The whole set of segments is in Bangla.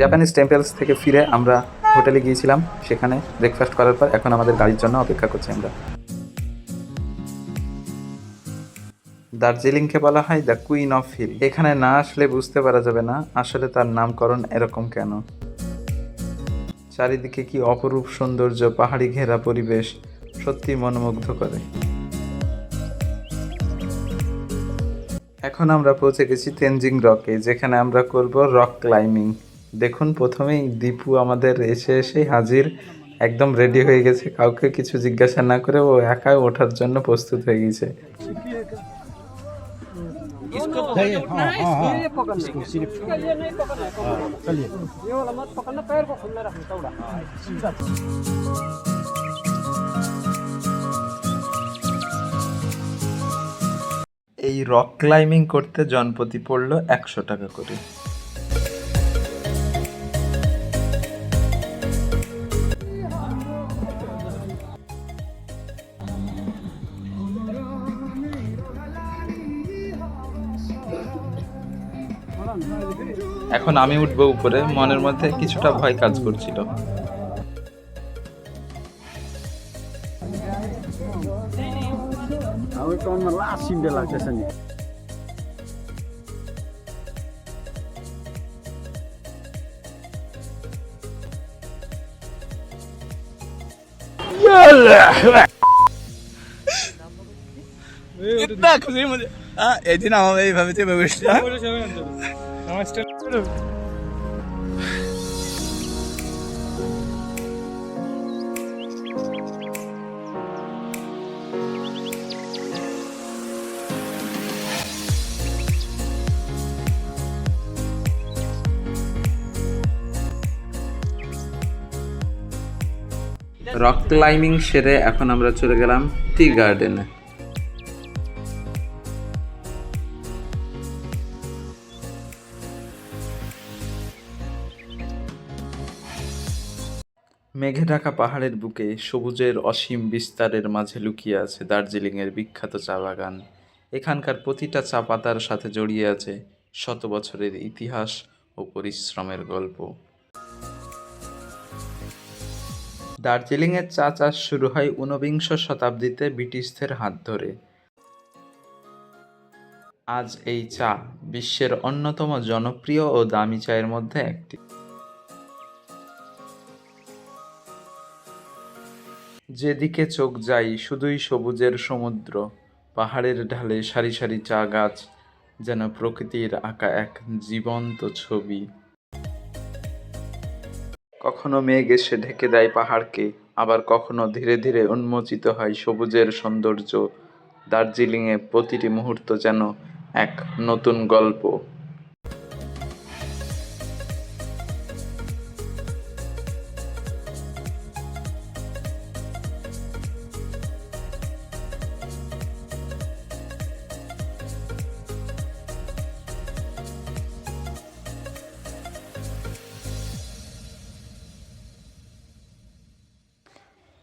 জাপানিজ টেম্পলস থেকে ফিরে আমরা হোটেলে গিয়েছিলাম, সেখানে ব্রেকফাস্ট করার পর এখন আমাদের গাড়ির জন্য অপেক্ষা করছি আমরা। দার্জিলিংকে বলা হয় দ্য কুইন অফ হিল। এখানে না আসলে বুঝতে পারা যাবে না আসলে তার নামকরণ এরকম কেন। চারিদিকে কি অপরূপ সৌন্দর্য, পাহাড়ি ঘেরা পরিবেশ, সত্যি মনোমুগ্ধ করে। এখন আমরা পৌঁছে গেছি তেনজিং রকে, যেখানে আমরা করব রক ক্লাইম্বিং। দেখুন, প্রথমেই দীপু আমাদের এসেই হাজির, একদম রেডি হয়ে গেছে, কাউকে কিছু জিজ্ঞাসা না করে ও একাই ওঠার জন্য প্রস্তুত হয়ে গেছে। इसको पकड़ना है, ये पकड़ना है, इसका ये नहीं पकड़ना है, चलिए ये वाला मत पकड़ना, पैर को खुला रखना थोड़ा। এই রক ক্লাইম্বিং করতে জনপ্রতি পড়লো 100 টাকা করে। এখন আমি উঠবো উপরে, মনের মধ্যে কিছুটা ভয় কাজ করছিল। अब टर्नमा लास्ट सिन्डे लाग्दैछ नि। इतना खुशी मुझे এই দিন আমার এইভাবে চেপে বসলাম। রক ক্লাইম্বিং সেরে এখন আমরা চলে গেলাম টি গার্ডেনে। মেঘে ঢাকা পাহাড়ের বুকে সবুজের অসীম বিস্তারের মাঝে লুকিয়ে আছে দার্জিলিংয়ের বিখ্যাত চা বাগান। এখানকার প্রতিটা চা পাতার সাথে জড়িয়ে আছে শত বছরের ইতিহাস ও পরিশ্রমের গল্প। দার্জিলিংয়ের চা চাষ শুরু হয় 19বিংশ শতাব্দীতে ব্রিটিশদের হাত ধরে। আজ এই চা বিশ্বের অন্যতম জনপ্রিয় ও দামি চায়ের মধ্যে একটি। যেদিকে চোখ যায় শুধুই সবুজের সমুদ্র, পাহাড়ের ঢালে সারি সারি চা গাছ, যেন প্রকৃতির আঁকা এক জীবন্ত ছবি। কখনো মেঘ এসে ঢেকে দেয় পাহাড়কে, আবার কখনো ধীরে ধীরে উন্মোচিত হয় সবুজের সৌন্দর্য। দার্জিলিংয়ে প্রতিটি মুহূর্ত যেন এক নতুন গল্প।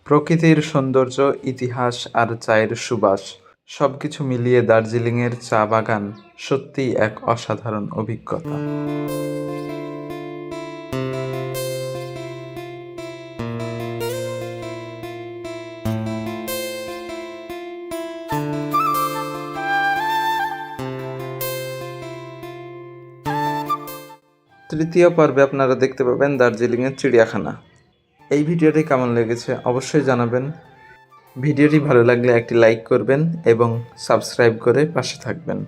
প্রকৃতির সৌন্দর্য, ইতিহাস আর চায়ের সুবাস, সবকিছু মিলিয়ে দার্জিলিংয়ের চা বাগান সত্যিই এক অসাধারণ অভিজ্ঞতা। তৃতীয় পর্বে আপনারা দেখতে পাবেন দার্জিলিংয়ের চিড়িয়াখানা। এই ভিডিওটি কেমন লেগেছে অবশ্যই জানাবেন। ভিডিওটি ভালো লাগলে একটি লাইক করবেন এবং সাবস্ক্রাইব করে পাশে থাকবেন।